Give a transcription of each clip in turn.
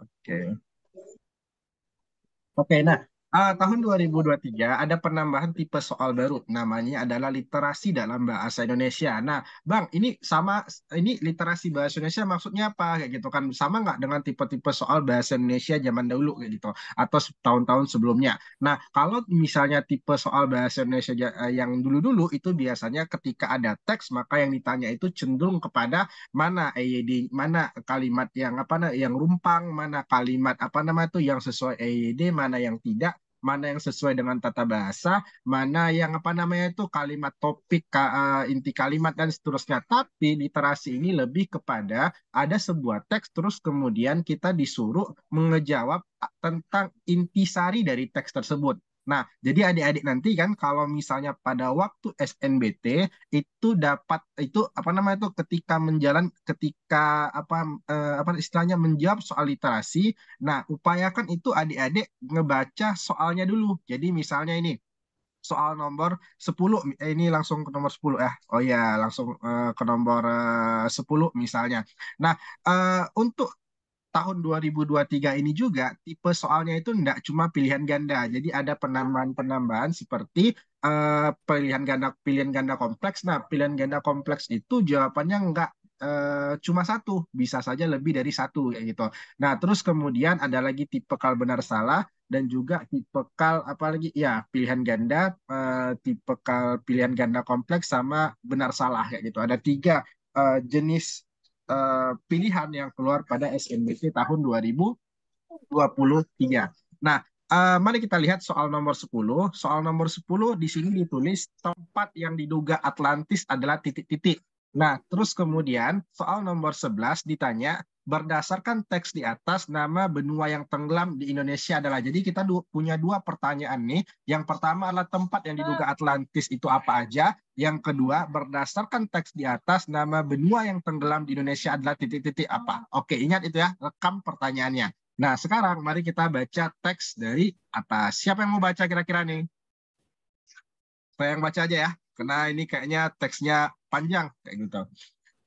Oke. Oke, nah, tahun 2023 ada penambahan tipe soal baru, namanya adalah literasi dalam bahasa Indonesia. Nah, Bang, ini sama, ini literasi bahasa Indonesia maksudnya apa kayak gitu kan? Sama nggak dengan tipe-tipe soal bahasa Indonesia zaman dahulu kayak gitu, atau tahun-tahun sebelumnya? Nah, kalau misalnya tipe soal bahasa Indonesia yang dulu-dulu itu biasanya ketika ada teks, maka yang ditanya itu cenderung kepada mana EYD, mana kalimat yang apa yang rumpang, mana kalimat apa nama itu yang sesuai EYD, mana yang tidak, mana yang sesuai dengan tata bahasa, mana yang apa namanya itu kalimat topik, inti kalimat dan seterusnya. Tapi literasi ini lebih kepada ada sebuah teks terus kemudian kita disuruh mengejawab tentang intisari dari teks tersebut. Nah, jadi adik-adik nanti kan kalau misalnya pada waktu SNBT itu dapat itu apa namanya itu ketika apa istilahnya menjawab soal literasi. Nah, upayakan itu adik-adik ngebaca soalnya dulu. Jadi misalnya ini soal nomor 10 ini langsung ke nomor 10 ya. Oh ya, langsung ke nomor 10 misalnya. Nah, untuk tahun 2023 ini juga tipe soalnya itu enggak cuma pilihan ganda. Jadi ada penambahan-penambahan seperti pilihan ganda kompleks. Nah, pilihan ganda kompleks itu jawabannya enggak cuma satu, bisa saja lebih dari satu kayak gitu. Nah, terus kemudian ada lagi tipe kal benar salah dan juga tipe kal apa lagi? Ya, pilihan ganda, tipe kal pilihan ganda kompleks sama benar salah kayak gitu. Ada tiga jenis pilihan yang keluar pada SNBT tahun 2023. Nah, mari kita lihat soal nomor 10. Soal nomor 10 di sini ditulis tempat yang diduga Atlantis adalah titik-titik. Nah, terus kemudian soal nomor 11 ditanya berdasarkan teks di atas nama benua yang tenggelam di Indonesia adalah. Jadi kita punya dua pertanyaan nih. Yang pertama adalah tempat yang diduga Atlantis itu apa aja. Yang kedua, berdasarkan teks di atas nama benua yang tenggelam di Indonesia adalah titik-titik apa. Oke, ingat itu ya, rekam pertanyaannya. Nah, sekarang mari kita baca teks dari atas. Siapa yang mau baca kira-kira nih? Saya yang baca aja ya, karena ini kayaknya teksnya panjang kayak gitu.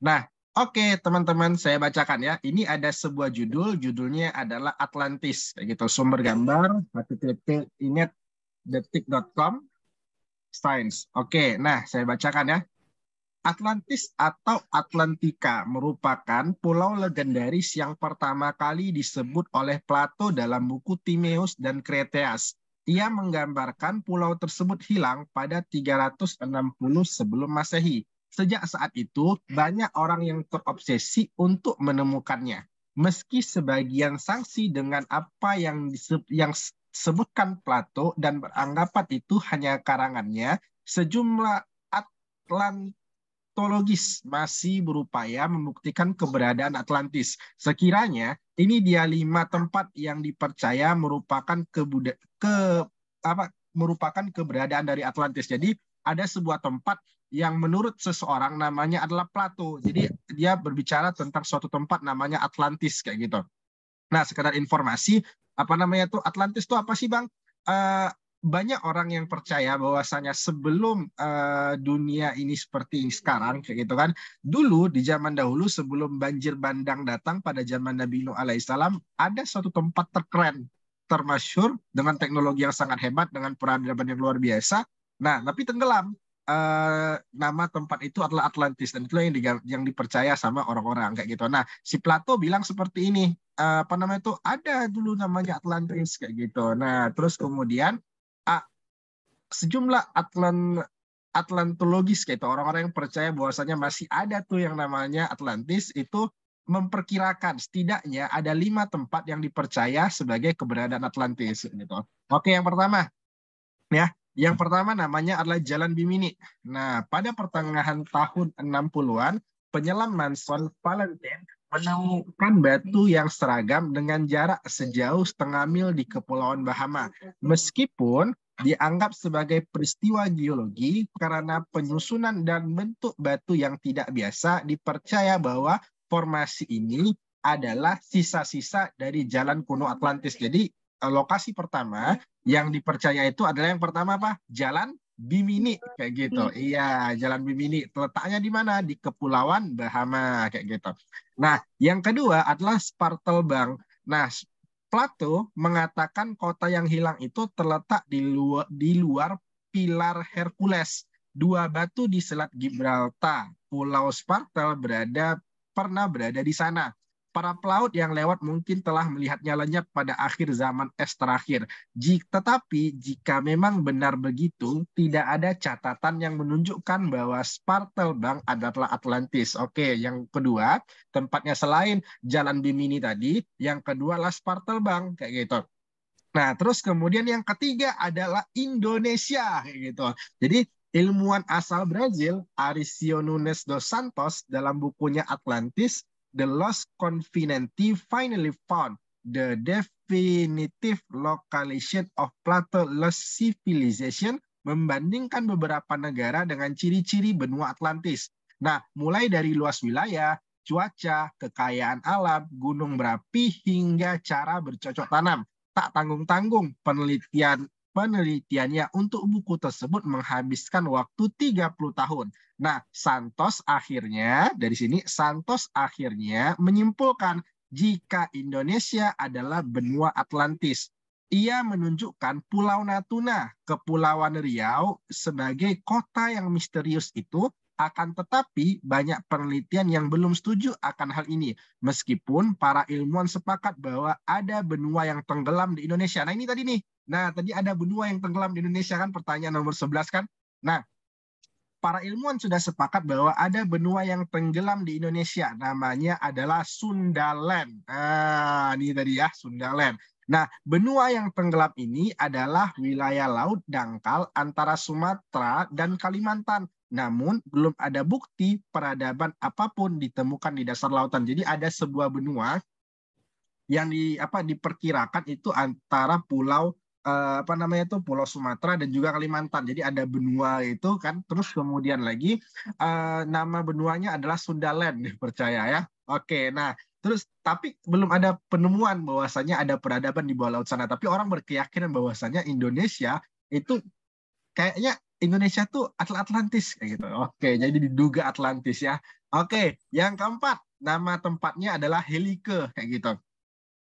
Nah, oke teman-teman, saya bacakan ya. Ini ada sebuah judulnya adalah Atlantis kayak gitu. Sumber gambar http inetdetik.com Science. Oke, nah saya bacakan ya. Atlantis atau Atlantika merupakan pulau legendaris yang pertama kali disebut oleh Plato dalam buku Timaeus dan Cretias. Ia menggambarkan pulau tersebut hilang pada 360 sebelum Masehi. Sejak saat itu, banyak orang yang terobsesi untuk menemukannya. Meski sebagian sangsi dengan apa yang disebutkan Plato dan beranggapan itu hanya karangannya, sejumlah Atlantologis masih berupaya membuktikan keberadaan Atlantis. Sekiranya ini dia 5 tempat yang dipercaya merupakan merupakan keberadaan dari Atlantis. Jadi ada sebuah tempat yang menurut seseorang namanya adalah Plato. Jadi dia berbicara tentang suatu tempat namanya Atlantis kayak gitu. Nah, sekedar informasi, apa namanya tuh Atlantis itu apa sih, Bang? Eh, Banyak orang yang percaya bahwasanya sebelum dunia ini seperti sekarang, kayak gitu kan, dulu di zaman dahulu sebelum banjir bandang datang pada zaman Nabi Nuh alaihissalam, ada suatu tempat terkeren, termasyur dengan teknologi yang sangat hebat, dengan peradaban yang luar biasa. Nah, tapi tenggelam. Nama tempat itu adalah Atlantis dan itu yang dipercaya sama orang-orang kayak gitu. Nah, si Plato bilang seperti ini, apa namanya itu ada dulu namanya Atlantis kayak gitu. Nah, terus kemudian ah, sejumlah Atlantologis kayak itu orang-orang yang percaya bahwasanya masih ada tuh yang namanya Atlantis itu memperkirakan setidaknya ada 5 tempat yang dipercaya sebagai keberadaan Atlantis gitu. Oke, yang pertama ya. Yang pertama namanya adalah Jalan Bimini. Nah, pada pertengahan tahun 60-an, penyelam Manson Valentine menemukan batu yang seragam dengan jarak sejauh setengah mil di Kepulauan Bahama. Meskipun dianggap sebagai peristiwa geologi karena penyusunan dan bentuk batu yang tidak biasa, dipercaya bahwa formasi ini adalah sisa-sisa dari jalan kuno Atlantis. Jadi lokasi pertama yang dipercaya itu adalah yang pertama apa? Jalan Bimini kayak gitu. Iya, Jalan Bimini. Letaknya di mana? Di Kepulauan Bahama kayak gitu. Nah, yang kedua adalah Spartelbang. Nah, Plato mengatakan kota yang hilang itu terletak di luar pilar Hercules, dua batu di Selat Gibraltar. Pulau Spartel pernah berada di sana. Para pelaut yang lewat mungkin telah melihatnya lenyap pada akhir zaman es terakhir. Tetapi jika memang benar begitu, tidak ada catatan yang menunjukkan bahwa Spartel Bank adalah Atlantis. Oke, yang kedua, tempatnya selain Jalan Bimini tadi, yang kedua Las Partelbang kayak gitu. Nah, terus kemudian yang ketiga adalah Indonesia kayak gitu. Jadi ilmuwan asal Brazil, Aricio Nunes dos Santos dalam bukunya Atlantis, The Lost Continent Finally Found, The Definitive Localization of Plato Lost Civilization, membandingkan beberapa negara dengan ciri-ciri benua Atlantis. Nah, mulai dari luas wilayah, cuaca, kekayaan alam, gunung berapi, hingga cara bercocok tanam. Tak tanggung-tanggung penelitiannya untuk buku tersebut menghabiskan waktu 30 tahun. Nah, Santos akhirnya menyimpulkan jika Indonesia adalah benua Atlantis. Ia menunjukkan Pulau Natuna, Kepulauan Riau sebagai kota yang misterius itu, akan tetapi banyak penelitian yang belum setuju akan hal ini. Meskipun para ilmuwan sepakat bahwa ada benua yang tenggelam di Indonesia. Nah ini tadi nih. Nah tadi ada benua yang tenggelam di Indonesia kan pertanyaan nomor 11 kan. Nah para ilmuwan sudah sepakat bahwa ada benua yang tenggelam di Indonesia. Namanya adalah Sundaland. Nah, ini tadi ya, Sundaland. Nah, benua yang tenggelam ini adalah wilayah laut dangkal antara Sumatera dan Kalimantan. Namun, belum ada bukti peradaban apapun ditemukan di dasar lautan. Jadi ada sebuah benua yang diperkirakan itu antara Pulau Sumatera dan juga Kalimantan. Jadi ada benua itu kan, terus kemudian lagi nama benuanya adalah Sundaland, dipercaya ya. Oke, nah terus tapi belum ada penemuan bahwasanya ada peradaban di bawah laut sana. Tapi orang berkeyakinan bahwasanya Indonesia itu kayaknya Indonesia tuh Atlantis kayak gitu. Oke, jadi diduga Atlantis ya. Oke, yang keempat nama tempatnya adalah Helike kayak gitu.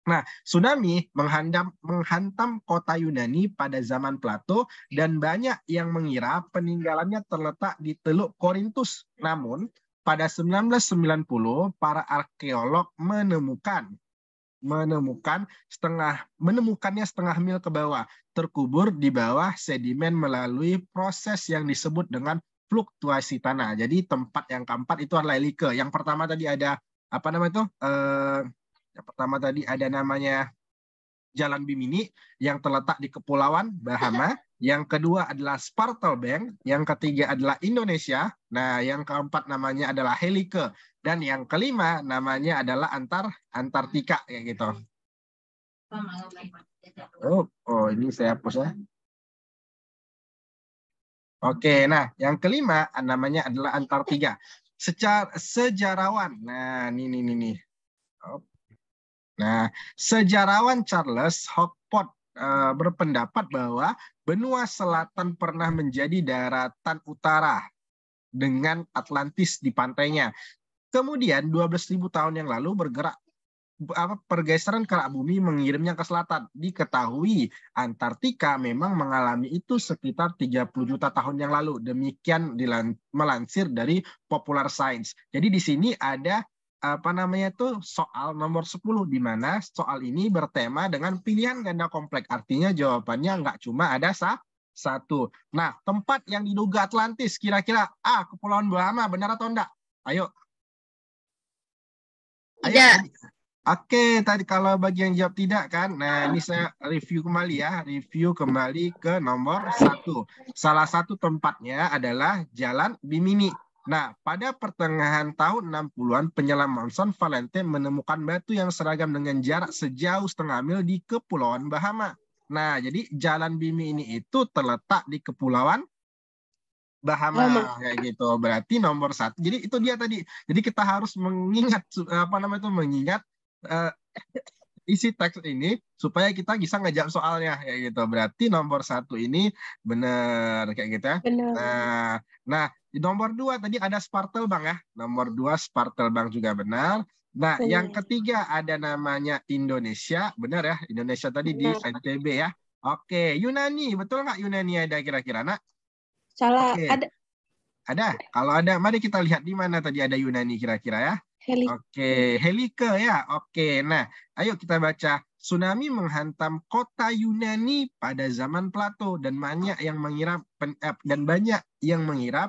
Nah, tsunami menghantam kota Yunani pada zaman Plato dan banyak yang mengira peninggalannya terletak di Teluk Korintus. Namun, pada 1990 para arkeolog menemukannya setengah mil ke bawah, terkubur di bawah sedimen melalui proses yang disebut dengan fluktuasi tanah. Jadi tempat yang keempat itu adalah Helike. Yang pertama tadi ada apa namanya itu? Yang pertama tadi ada namanya Jalan Bimini yang terletak di Kepulauan Bahama. Yang kedua adalah Spartel Bank. Yang ketiga adalah Indonesia. Nah, yang keempat namanya adalah Helike. Dan yang kelima namanya adalah Antartika kayak gitu. Ini saya hapus ya. Oke, nah yang kelima namanya adalah Antartika. Secara sejarawan. Nah, ini. Nah, sejarawan Charles Hogpot berpendapat bahwa benua selatan pernah menjadi daratan utara dengan Atlantis di pantainya. Kemudian 12.000 tahun yang lalu pergeseran kerak bumi mengirimnya ke selatan. Diketahui Antartika memang mengalami itu sekitar 30 juta tahun yang lalu. Demikian melansir dari Popular Science. Jadi di sini ada soal nomor 10 di mana soal ini bertema dengan pilihan ganda kompleks. Artinya jawabannya nggak cuma ada satu. Nah, tempat yang diduga Atlantis kira-kira Kepulauan Bahama, benar atau enggak? Ayo. Tidak. Oke, tadi kalau bagi yang jawab tidak kan, nah ini saya review kembali ke nomor 1. Salah satu tempatnya adalah Jalan Bimini. Nah, pada pertengahan tahun 60-an, penyelam Monson Valente menemukan batu yang seragam dengan jarak sejauh setengah mil di Kepulauan Bahama. Nah, jadi Jalan Bimini itu terletak di Kepulauan Bahama kayak gitu. Berarti nomor 1. Jadi itu dia tadi. Jadi kita harus mengingat isi teks ini supaya kita bisa ngejawab soalnya kayak gitu. Berarti nomor 1 ini benar kayak gitu ya. Benar. Nah, di nomor 2 tadi ada Spartel Bank ya. Nomor 2 Spartel Bank juga benar. Nah, yang Benar. ketiga ada namanya Indonesia. Benar ya? Indonesia tadi di Benar. NTB ya. Oke, Yunani. Betul nggak Yunani ada kira-kira? Nah, Salah. oke. Ada Ada. Kalau ada, mari kita lihat di mana tadi ada Yunani kira-kira ya. heli. Oke, Helike ya. Oke, nah, ayo kita baca. Tsunami menghantam kota Yunani pada zaman Plato dan banyak yang mengira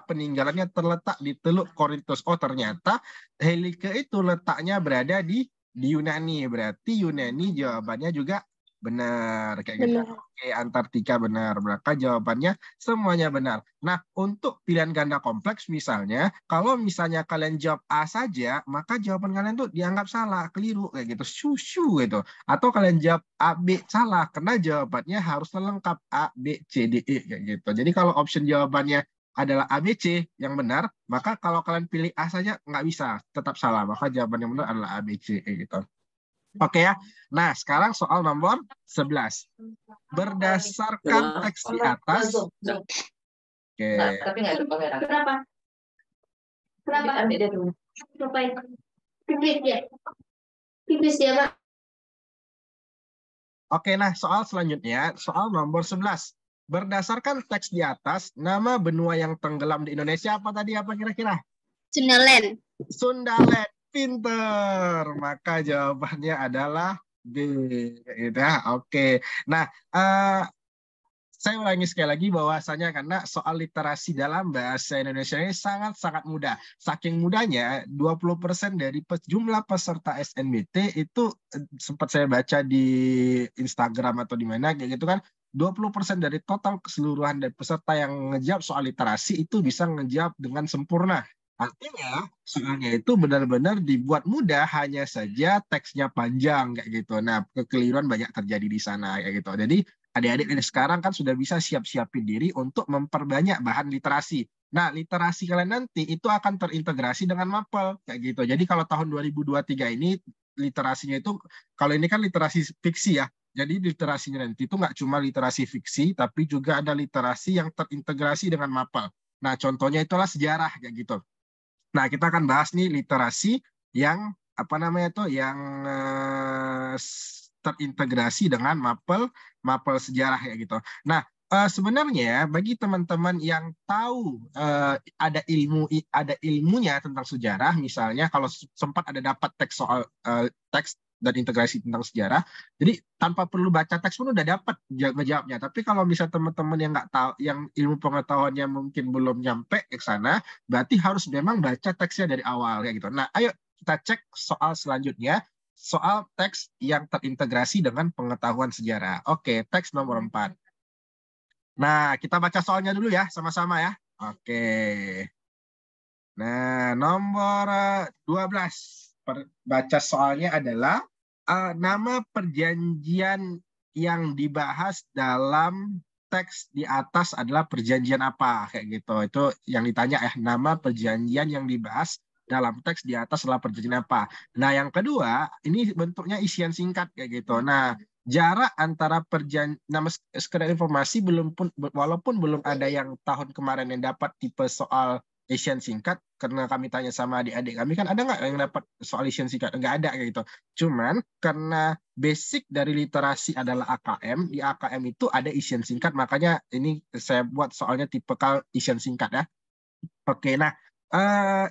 peninggalannya terletak di Teluk Korintus. Oh, ternyata Helike itu letaknya berada di Yunani. Berarti Yunani jawabannya juga benar kayak gitu. Benar. Oke, Antartika benar. Maka jawabannya semuanya benar. Nah, untuk pilihan ganda kompleks misalnya, kalau misalnya kalian jawab A saja, maka jawaban kalian tuh dianggap salah, keliru kayak gitu, susu gitu. Atau kalian jawab A, B salah, karena jawabannya harus lengkap A, B, C, D, E kayak gitu. Jadi kalau option jawabannya adalah A, B, C yang benar, maka kalau kalian pilih A saja nggak bisa, tetap salah. Maka jawaban yang benar adalah A, B, C kayak gitu. Oke ya. Nah, sekarang soal nomor 11. Berdasarkan teks di atas, oke. Tapi nggak ada kamera. Kenapa? Kenapa? Ambil dia dulu. Ngapain? Pipis ya. Pipis ya, Pak. Oke, nah soal selanjutnya, soal nomor 11. Berdasarkan teks di atas, nama benua yang tenggelam di Indonesia apa tadi? Apa kira-kira? Sundaland. Sundaland. Pinter. Maka jawabannya adalah B. Gitu ya. Oke. Nah, saya ulangi sekali lagi bahwasanya karena soal literasi dalam bahasa Indonesia ini sangat-sangat mudah. Saking mudahnya, 20% dari jumlah peserta SNBT itu sempat saya baca di Instagram atau di mana kayak gitu kan, 20% dari total keseluruhan dari peserta yang ngejawab soal literasi itu bisa ngejawab dengan sempurna. Artinya soalnya itu benar-benar dibuat mudah, hanya saja teksnya panjang kayak gitu. Nah, kekeliruan banyak terjadi di sana kayak gitu. Jadi adik-adik ini sekarang kan sudah bisa siap-siapin diri untuk memperbanyak bahan literasi. Nah, literasi kalian nanti itu akan terintegrasi dengan mapel kayak gitu. Jadi kalau tahun 2023 ini literasinya itu, kalau ini kan literasi fiksi ya. Jadi literasinya nanti itu nggak cuma literasi fiksi, tapi juga ada literasi yang terintegrasi dengan mapel. Nah, contohnya itulah sejarah kayak gitu. Nah, kita akan bahas nih literasi yang apa namanya tuh yang terintegrasi dengan mapel mapel sejarah ya gitu. Nah, sebenarnya bagi teman-teman yang tahu ada ilmunya tentang sejarah, misalnya kalau sempat ada dapat teks soal teks dan integrasi tentang sejarah, jadi tanpa perlu baca teks pun udah dapat ngejawabnya. Tapi kalau misal teman-teman yang nggak tahu, yang ilmu pengetahuannya mungkin belum nyampe ke sana, berarti harus memang baca teksnya dari awal kayak gitu. Nah, ayo kita cek soal selanjutnya, soal teks yang terintegrasi dengan pengetahuan sejarah. Oke, teks nomor 4. Nah, kita baca soalnya dulu ya, sama-sama ya. Oke. Nah, nomor 12. Baca soalnya adalah nama perjanjian yang dibahas dalam teks di atas adalah perjanjian apa kayak gitu. Itu yang ditanya nama perjanjian yang dibahas dalam teks di atas adalah perjanjian apa. Nah, yang kedua, ini bentuknya isian singkat kayak gitu. Nah, jarak antara nama sekedar informasi walaupun belum ada yang tahun kemarin yang dapat tipe soal Asian singkat, karena kami tanya sama adik-adik kami kan ada nggak yang dapat soal Asian singkat, nggak ada kayak gitu. Cuman karena basic dari literasi adalah AKM, di AKM itu ada Asian singkat, makanya ini saya buat soalnya tipikal Asian singkat ya. Oke, nah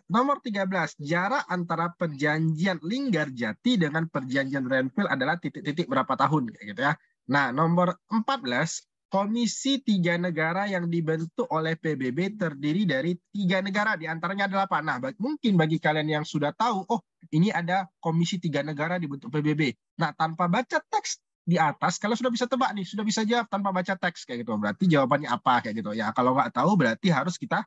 nomor 13, jarak antara perjanjian Linggarjati dengan perjanjian Renville adalah titik-titik berapa tahun kayak gitu ya. Nah, nomor 14, Komisi 3 negara yang dibentuk oleh PBB terdiri dari 3 negara, diantaranya adalah apa? Nah, mungkin bagi kalian yang sudah tahu, oh ini ada Komisi 3 negara dibentuk PBB. Nah, tanpa baca teks di atas, kalau sudah bisa tebak nih, sudah bisa jawab tanpa baca teks kayak gitu. Berarti jawabannya apa kayak gitu ya. Kalau nggak tahu berarti harus kita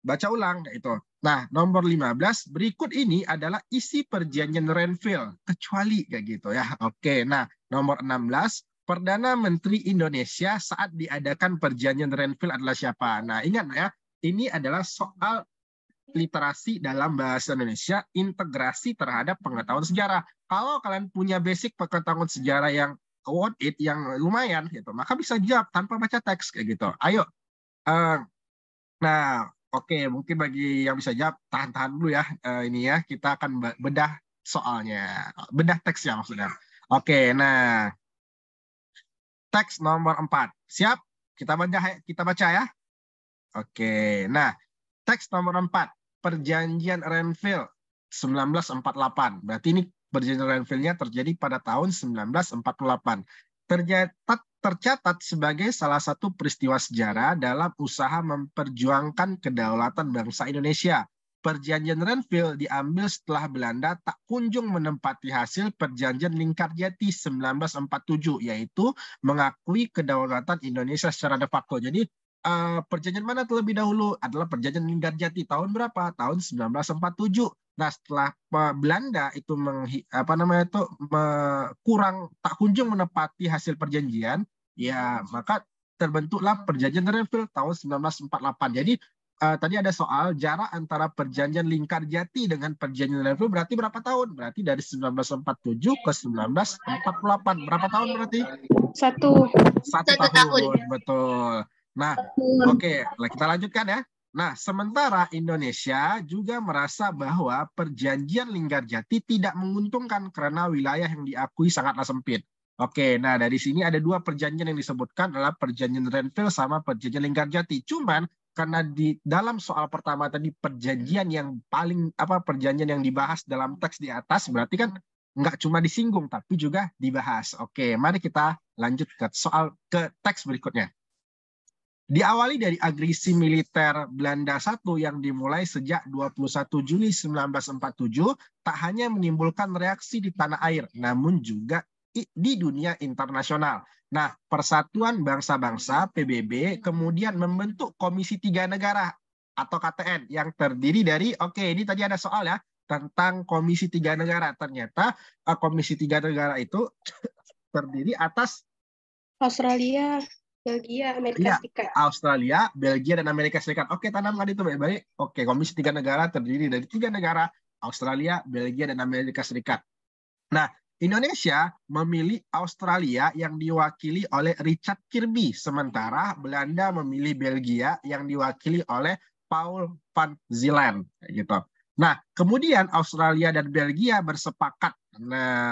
baca ulang kayak gitu. Nah, nomor 15, berikut ini adalah isi perjanjian Renville, kecuali kayak gitu ya. Oke, nah nomor 16, Perdana Menteri Indonesia saat diadakan perjanjian Renville adalah siapa? Nah, ingat ya, ini adalah soal literasi dalam bahasa Indonesia, integrasi terhadap pengetahuan sejarah. Kalau kalian punya basic pengetahuan sejarah yang worth it, yang lumayan gitu, maka bisa jawab tanpa baca teks kayak gitu. Ayo, nah, oke, mungkin bagi yang bisa jawab, tahan-tahan dulu ya. Ini ya, kita akan bedah soalnya. Bedah teksnya maksudnya. Oke, nah teks nomor 4. Siap? Kita baca ya. Oke, nah teks nomor 4. Perjanjian Renville 1948. Berarti ini perjanjian Renville-nya terjadi pada tahun 1948. Tercatat sebagai salah satu peristiwa sejarah dalam usaha memperjuangkan kedaulatan bangsa Indonesia. Perjanjian Renville diambil setelah Belanda tak kunjung menempati hasil Perjanjian Lingkarjati 1947, yaitu mengakui kedaulatan Indonesia secara de facto. Jadi perjanjian mana terlebih dahulu? Adalah Perjanjian Linggarjati tahun berapa? Tahun 1947. Nah, setelah Belanda itu kurang tak kunjung menepati hasil perjanjian, ya maka terbentuklah Perjanjian Renville tahun 1948. Jadi tadi ada soal jarak antara Perjanjian Linggarjati dengan Perjanjian Renville berarti berapa tahun? Berarti dari 1947 ke 1948. Berapa tahun berarti? Satu Tahun, betul. Nah, oke, kita lanjutkan ya. Nah, sementara Indonesia juga merasa bahwa Perjanjian Linggarjati tidak menguntungkan karena wilayah yang diakui sangatlah sempit. Oke, nah dari sini ada dua perjanjian yang disebutkan adalah Perjanjian Renville sama Perjanjian Linggarjati. Cuman karena di dalam soal pertama tadi perjanjian yang perjanjian yang dibahas dalam teks di atas berarti kan nggak cuma disinggung tapi juga dibahas. Oke, mari kita lanjut ke teks berikutnya. Diawali dari agresi militer Belanda I yang dimulai sejak 21 Juli 1947, tak hanya menimbulkan reaksi di tanah air, namun juga di dunia internasional. Nah, Persatuan Bangsa-Bangsa (PBB) kemudian membentuk Komisi Tiga Negara atau KTN yang terdiri dari, ini tadi ada soal ya, tentang Komisi Tiga Negara. Ternyata Komisi Tiga Negara itu terdiri atas Australia, Belgia, Amerika Serikat. Australia, Belgia, dan Amerika Serikat. Oke, tanamkan itu baik-baik. Oke, Komisi Tiga Negara terdiri dari 3 negara, Australia, Belgia, dan Amerika Serikat. Nah, Indonesia memilih Australia yang diwakili oleh Richard Kirby, sementara Belanda memilih Belgia yang diwakili oleh Paul van Zeeland. Gitu. Nah, kemudian Australia dan Belgia bersepakat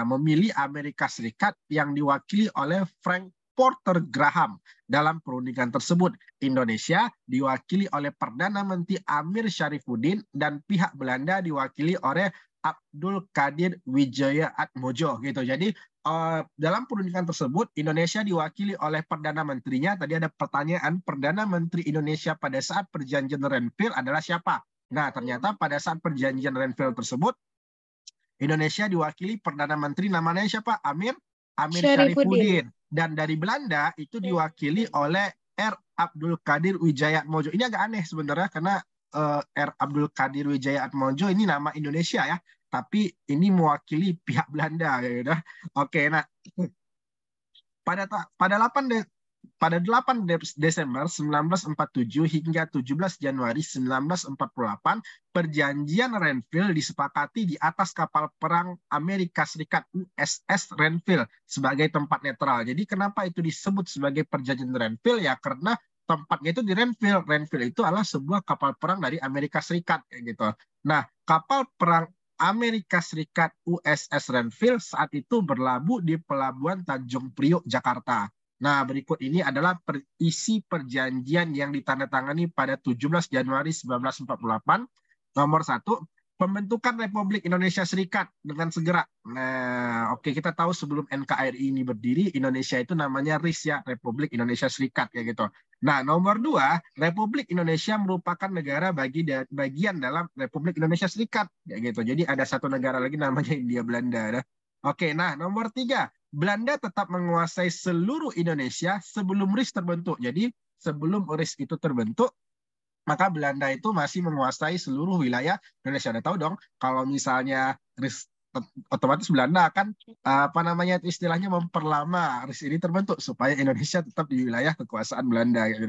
memilih Amerika Serikat yang diwakili oleh Frank Porter Graham. Dalam perundingan tersebut, Indonesia diwakili oleh Perdana Menteri Amir Syarifuddin dan pihak Belanda diwakili oleh Abdul Qadir Wijaya-Atmojo gitu. Jadi dalam perundingan tersebut Indonesia diwakili oleh Perdana Menterinya. Tadi ada pertanyaan, Perdana Menteri Indonesia pada saat Perjanjian Renville adalah siapa? Nah, ternyata pada saat Perjanjian Renville tersebut Indonesia diwakili Perdana Menteri namanya siapa? Amir Syarifuddin. Dan dari Belanda itu diwakili oleh R. Abdul Qadir Wijaya-Atmojo. Ini agak aneh sebenarnya karena R. Abdul Qadir Wijaya-Atmojo ini nama Indonesia ya, tapi ini mewakili pihak Belanda. Ya. Oke, nah pada 8 Desember 1947 hingga 17 Januari 1948, Perjanjian Renville disepakati di atas kapal perang Amerika Serikat USS Renville sebagai tempat netral. Jadi kenapa itu disebut sebagai Perjanjian Renville? Ya karena tempatnya itu di Renville. Renville itu adalah sebuah kapal perang dari Amerika Serikat. Gitu. Nah, kapal perang Amerika Serikat USS Renville saat itu berlabuh di Pelabuhan Tanjung Priok, Jakarta. Nah, berikut ini adalah isi perjanjian yang ditandatangani pada 17 Januari 1948. Nomor 1, pembentukan Republik Indonesia Serikat dengan segera. Nah, kita tahu sebelum NKRI ini berdiri, Indonesia itu namanya RIS ya, Republik Indonesia Serikat kayak gitu. Nah, nomor 2, Republik Indonesia merupakan negara bagian dalam Republik Indonesia Serikat kayak gitu. Jadi ada satu negara lagi namanya Hindia Belanda. Nah, nomor 3, Belanda tetap menguasai seluruh Indonesia sebelum RIS terbentuk. Jadi sebelum RIS itu terbentuk, maka Belanda itu masih menguasai seluruh wilayah Indonesia. Anda tahu dong, kalau misalnya RIS otomatis Belanda akan istilahnya memperlama RIS ini terbentuk supaya Indonesia tetap di wilayah kekuasaan Belanda. Gitu.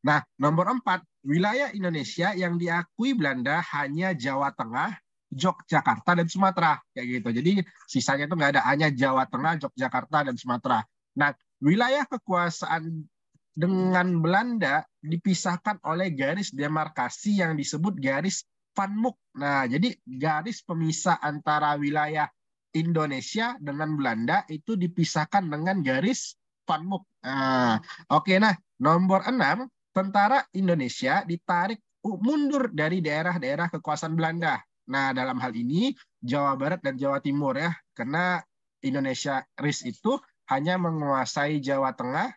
Nah, nomor 4, wilayah Indonesia yang diakui Belanda hanya Jawa Tengah, Yogyakarta, dan Sumatera kayak gitu. Jadi sisanya itu nggak ada, hanya Jawa Tengah, Yogyakarta, dan Sumatera. Nah, wilayah kekuasaan dengan Belanda dipisahkan oleh garis demarkasi yang disebut garis Van Mook. Nah, jadi garis pemisah antara wilayah Indonesia dengan Belanda itu dipisahkan dengan garis Van Mook. Nah, oke, nah nomor 6, tentara Indonesia ditarik mundur dari daerah-daerah kekuasaan Belanda. Nah, dalam hal ini Jawa Barat dan Jawa Timur ya, karena Indonesia RIS itu hanya menguasai Jawa Tengah,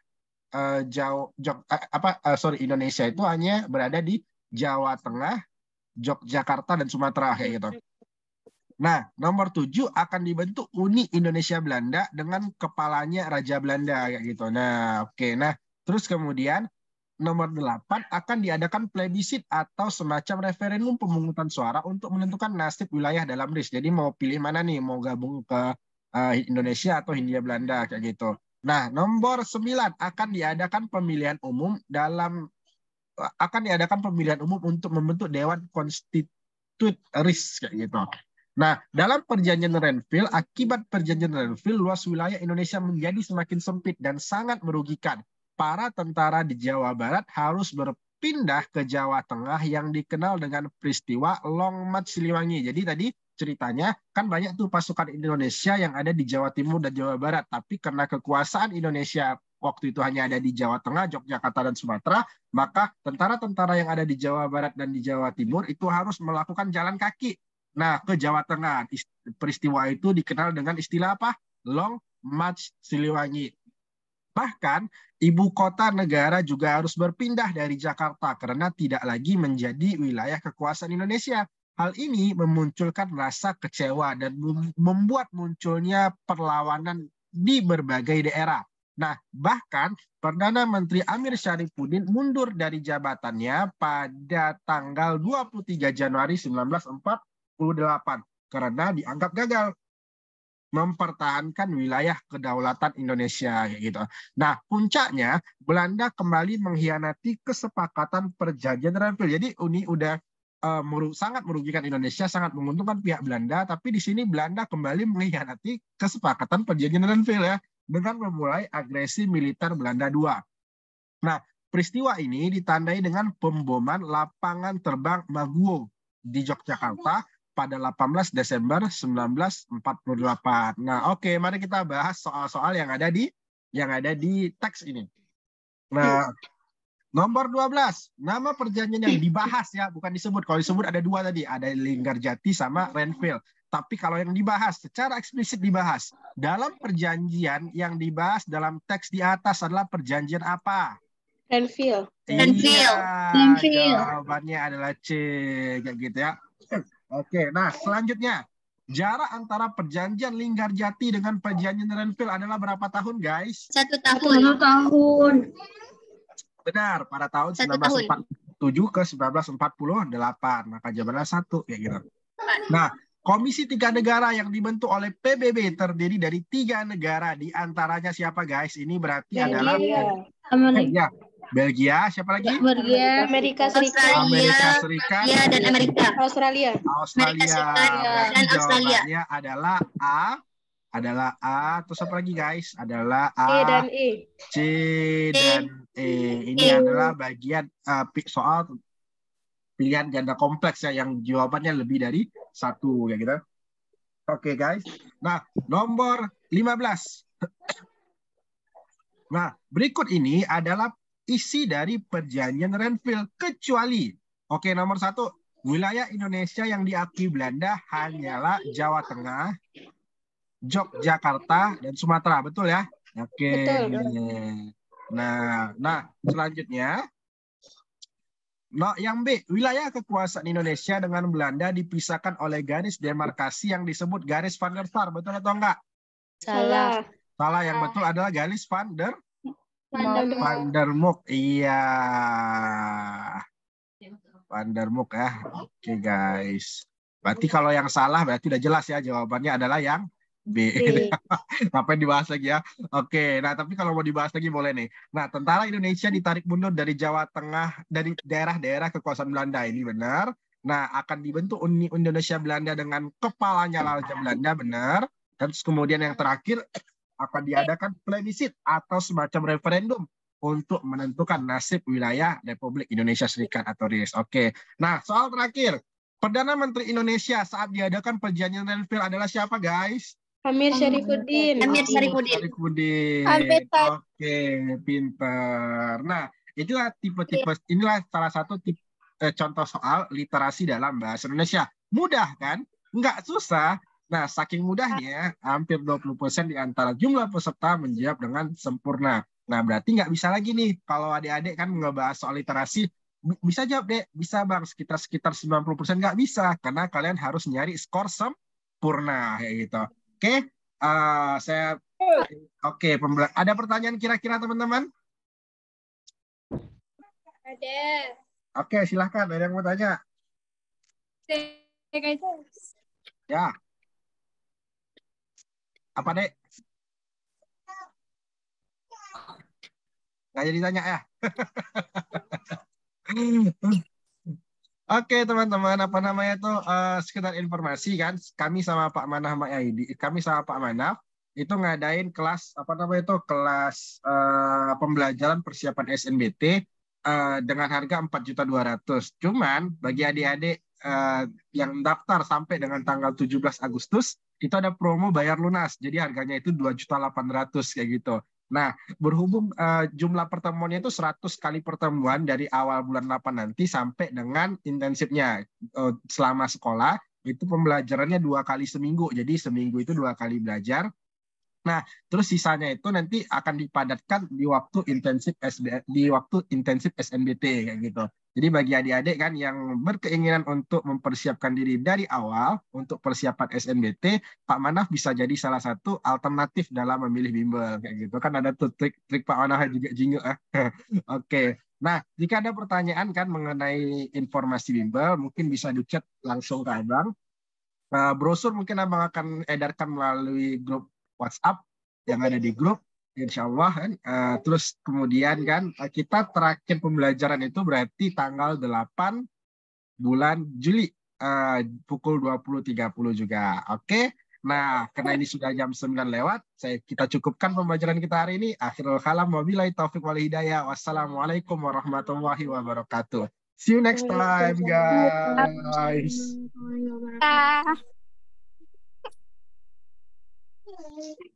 Indonesia itu hanya berada di Jawa Tengah, Yogyakarta, dan Sumatera kayak gitu. Nah, nomor 7 akan dibentuk Uni Indonesia Belanda dengan kepalanya Raja Belanda kayak gitu. Nah, oke. Nah, terus kemudian nomor 8 akan diadakan plebisit atau semacam referendum pemungutan suara untuk menentukan nasib wilayah dalam RIS. Jadi mau pilih mana nih, mau gabung ke Indonesia atau Hindia Belanda kayak gitu. Nah, nomor 9 akan diadakan pemilihan umum untuk membentuk Dewan Konstitut RIS kayak gitu. Nah, dalam perjanjian Renville, akibat perjanjian Renville, luas wilayah Indonesia menjadi semakin sempit dan sangat merugikan. Para tentara di Jawa Barat harus berpindah ke Jawa Tengah yang dikenal dengan peristiwa Long March Siliwangi. Jadi tadi ceritanya kan banyak tuh pasukan Indonesia yang ada di Jawa Timur dan Jawa Barat, tapi karena kekuasaan Indonesia waktu itu hanya ada di Jawa Tengah, Yogyakarta, dan Sumatera, maka tentara-tentara yang ada di Jawa Barat dan di Jawa Timur itu harus melakukan jalan kaki. Nah, ke Jawa Tengah. Peristiwa itu dikenal dengan istilah apa? Long March Siliwangi. Bahkan, ibu kota negara juga harus berpindah dari Jakarta karena tidak lagi menjadi wilayah kekuasaan Indonesia. Hal ini memunculkan rasa kecewa dan membuat munculnya perlawanan di berbagai daerah. Nah, bahkan Perdana Menteri Amir Syarifuddin mundur dari jabatannya pada tanggal 23 Januari 1948 karena dianggap gagal mempertahankan wilayah kedaulatan Indonesia gitu. Nah, puncaknya Belanda kembali mengkhianati kesepakatan perjanjian Renville. Jadi ini udah sangat merugikan Indonesia, sangat menguntungkan pihak Belanda, tapi di sini Belanda kembali mengkhianati kesepakatan perjanjian Renville ya, dengan memulai agresi militer Belanda II. Nah, peristiwa ini ditandai dengan pemboman lapangan terbang Maguwo di Yogyakarta pada 18 Desember 1948. Nah, oke, mari kita bahas soal-soal yang ada di teks ini. Nah, nomor 12, nama perjanjian yang dibahas ya, bukan disebut. Kalau disebut ada dua tadi, ada Linggarjati sama Renville. Tapi kalau yang dibahas, secara eksplisit dibahas. Dalam perjanjian yang dibahas dalam teks di atas adalah perjanjian apa? Renville. Iya, Renville. jawabannya adalah C, kayak gitu ya. Oke, nah selanjutnya. Jarak antara perjanjian Linggarjati dengan perjanjian Renville adalah berapa tahun, guys? 1 tahun. Benar, pada tahun 1947 ke 1948. Maka jawabannya 1, kayak gitu. Nah, Komisi 3 negara yang dibentuk oleh PBB terdiri dari 3 negara. Di antaranya siapa, guys? Ini berarti adalah ya, Belgia, siapa lagi? Amerika Serikat. Amerika Serikat. Ya, dan Amerika. Australia. Amerika Serikat Berarti dan Australia. jawabannya adalah A. Terus apa lagi, guys? Adalah A, E dan E. C, dan E. Ini adalah bagian soal pilihan ganda kompleks ya, yang jawabannya lebih dari 1 ya gitu. Oke, guys. Nah, nomor 15. Nah, berikut ini adalah isi dari perjanjian Renville kecuali nomor 1, wilayah Indonesia yang diakui Belanda hanyalah Jawa Tengah, Yogyakarta, dan Sumatera, betul ya? Oke. Betul. Nah, selanjutnya yang B, wilayah kekuasaan Indonesia dengan Belanda dipisahkan oleh garis demarkasi yang disebut garis Van der Sar, betul atau enggak? Salah. Salah, yang betul adalah garis Van der Mook. Iya. Van der Mook ya. Oke, guys. Berarti kalau yang salah berarti udah jelas ya, jawabannya adalah yang B. Ngapain dibahas lagi ya? Oke, nah tapi kalau mau dibahas lagi boleh nih. Nah, tentara Indonesia ditarik mundur dari Jawa Tengah, dari daerah-daerah kekuasaan Belanda, ini benar. Nah, akan dibentuk Uni Indonesia Belanda dengan kepalanya Raja Belanda, benar. Dan kemudian yang terakhir akan diadakan plebisit atau semacam referendum untuk menentukan nasib wilayah Republik Indonesia Serikat atau RIS. Oke, nah soal terakhir. Perdana Menteri Indonesia saat diadakan perjanjian Renville adalah siapa, guys? Amir Syarifuddin. Amir Syarifuddin. Syarifuddin. Oke, pinter. Nah, itulah tipe-tipe, inilah salah satu contoh soal literasi dalam bahasa Indonesia. Mudah kan? Nggak susah. Nah, saking mudahnya, hampir 20% di antara jumlah peserta menjawab dengan sempurna. Nah, berarti nggak bisa lagi nih, kalau adik-adik kan ngebahas soal literasi, bisa jawab deh, bisa bang, sekitar 90% nggak bisa, karena kalian harus nyari skor sempurna, kayak gitu. Oke, ada pertanyaan kira-kira teman-teman? Ada. Oke, silahkan, ada yang mau tanya? Ya. Apa, Dek? Nggak jadi tanya ya? Oke teman-teman, apa namanya tuh sekedar informasi kan, kami sama Pak Manaf itu ngadain kelas apa namanya itu kelas pembelajaran persiapan SNBT dengan harga 4.200.000. Cuman bagi adik-adik yang daftar sampai dengan tanggal 17 Agustus itu ada promo bayar lunas, jadi harganya itu 2.800.000 kayak gitu. Nah, berhubung jumlah pertemuannya itu 100 kali pertemuan dari awal bulan 8 nanti sampai dengan intensifnya selama sekolah, itu pembelajarannya 2 kali seminggu. Jadi seminggu itu 2 kali belajar. Nah, terus sisanya itu nanti akan dipadatkan di waktu intensif SNBT kayak gitu. Jadi bagi adik-adik kan yang berkeinginan untuk mempersiapkan diri dari awal untuk persiapan SNBT, Pak Manaf bisa jadi salah satu alternatif dalam memilih bimbel kayak gitu. Kan ada tuh trik Pak Manaf juga jingle. Oke. Nah, jika ada pertanyaan kan mengenai informasi bimbel, mungkin bisa di-chat langsung ke Abang. Brosur mungkin Abang akan edarkan melalui grup WhatsApp yang ada di grup, insya Allah kan. Terus kemudian kan kita terakhir pembelajaran itu berarti tanggal 8 bulan Juli pukul 20.30 juga. Oke. Nah, karena ini sudah jam 9 lewat, kita cukupkan pembelajaran kita hari ini. Akhirul kalam, wabillahi taufiq wal hidayah. Wassalamualaikum warahmatullahi wabarakatuh. See you next time, guys.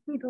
Gitu.